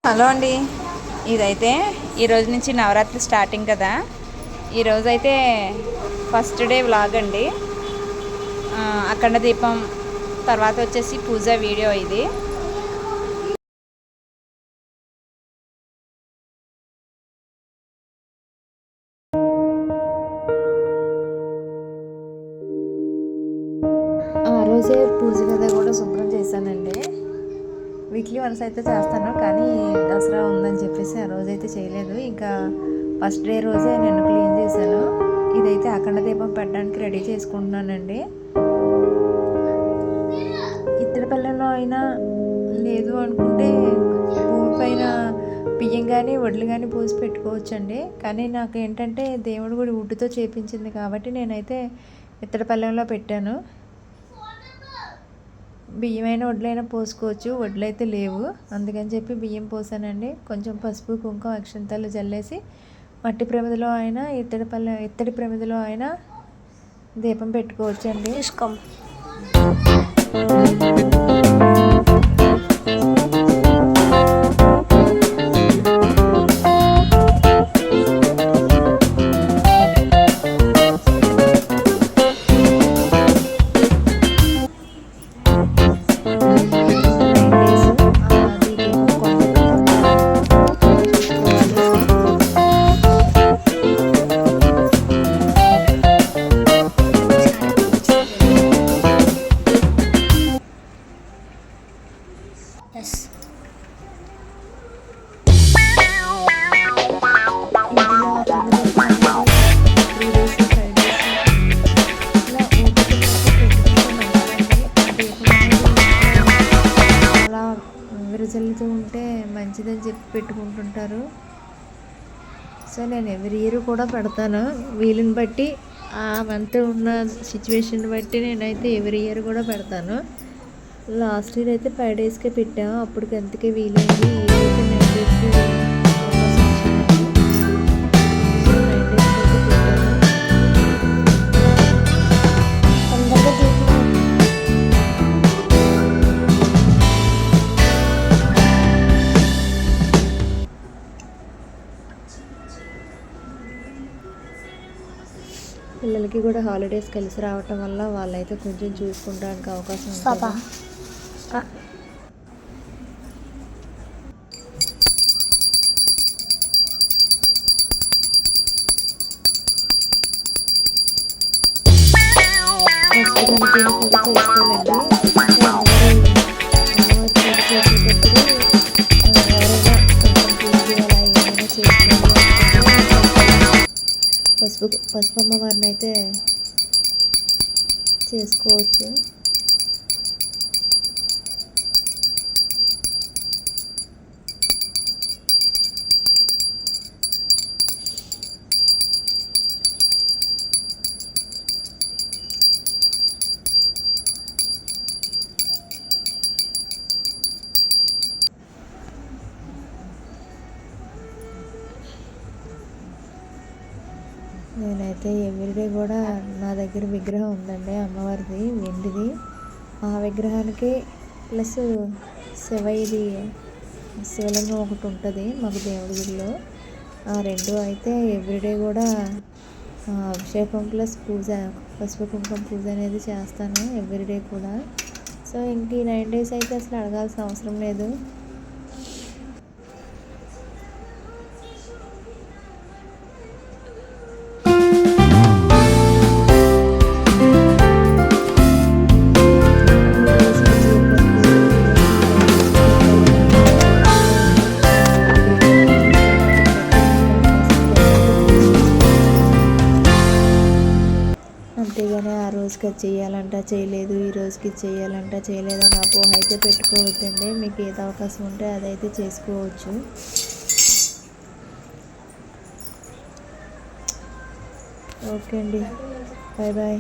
Hello అండి. ఇదైతే ఈరోజు నుంచి నవరాత్రి స్టార్టింగ్ కదా. ఈరోజు అయితే ఫస్ట్ డే వ్లాగ్ అండి. అఖండ దీపం తర్వాత వచ్చేసి పూజ వీడియో ఇది. ఆ రోజే పూజ గది కూడా శుభ్రం చేశానండి. వీక్లీ వన్స్ అయితే చేస్తాను, కానీ దసరా ఉందని చెప్పేసి ఆ రోజైతే చేయలేదు. ఇంకా ఫస్ట్ డే రోజే నేను క్లీన్ చేశాను. ఇదైతే అఖండ దీపం పెట్టడానికి రెడీ చేసుకుంటున్నానండి. ఇత్తడి పళ్ళెంలో అయినా లేదు అనుకుంటే భూమి పైన బియ్యం కానీ వడ్లు కానీ పోసి పెట్టుకోవచ్చండి. కానీ నాకు ఏంటంటే దేవుడు కూడా వుడ్డుతో చేపించింది కాబట్టి నేనైతే ఇత్తడి పళ్ళెంలో పెట్టాను. బియ్యమైనా వడ్లైనా పోసుకోవచ్చు, వడ్లు అయితే లేవు, అందుకని చెప్పి బియ్యం పోసానండి. కొంచెం పసుపు కుంకుమ అక్షంతలు జల్లేసి మట్టి ప్రమిదలో అయినా ఇత్తడి ప్రమిదలో అయినా దీపం పెట్టుకోవచ్చండి. విరజల్లుతూ ఉంటే మంచిదని చెప్పి పెట్టుకుంటుంటారు. సో నేను ఎవ్రీ ఇయర్ కూడా పెడతాను, వీలుని బట్టి ఆ మంత్ ఉన్న సిచ్యువేషన్ బట్టి నేనైతే ఎవ్రీ ఇయర్ కూడా పెడతాను. లాస్ట్ ఇయర్ అయితే 5 డేస్కే పెట్టాము, అప్పటికి అంతకే వీలైంది. ఈ ఇయర్ అయితే 9 డేస్కి పిల్లలకి కూడా హాలిడేస్ కలిసి రావటం వల్ల వాళ్ళైతే కొంచెం చూసుకుంటానికి అవకాశం ఉంటుంది. పసుపు అమ్మవారిని అయితే చేసుకోవచ్చు. నేనైతే ఎవ్రీడే కూడా నా దగ్గర విగ్రహం ఉందండి అమ్మవారిది, వెండిది. ఆ విగ్రహానికి ప్లస్ శివలింగం ఒకటి ఉంటుంది మాకు దేవుడి గుడిలో. ఆ రెండు అయితే ఎవ్రీడే కూడా అభిషేకం ప్లస్ పూజ, పసుపు కుంకుమ పూజ అనేది చేస్తాను ఎవ్రీడే కూడా. సో ఇంక ఈ 9 డేస్ అయితే అసలు అడగాల్సిన అవసరం లేదు. అంతేగాని ఆ రోజుకి అది చేయాలంట చేయలేదు, ఈ రోజుకి చేయాలంట చేయలేదని అపోహ అయితే పెట్టుకోవద్దండి. మీకు ఏది అవకాశం ఉంటే అదైతే చేసుకోవచ్చు. ఓకే అండి, బాయ్ బాయ్.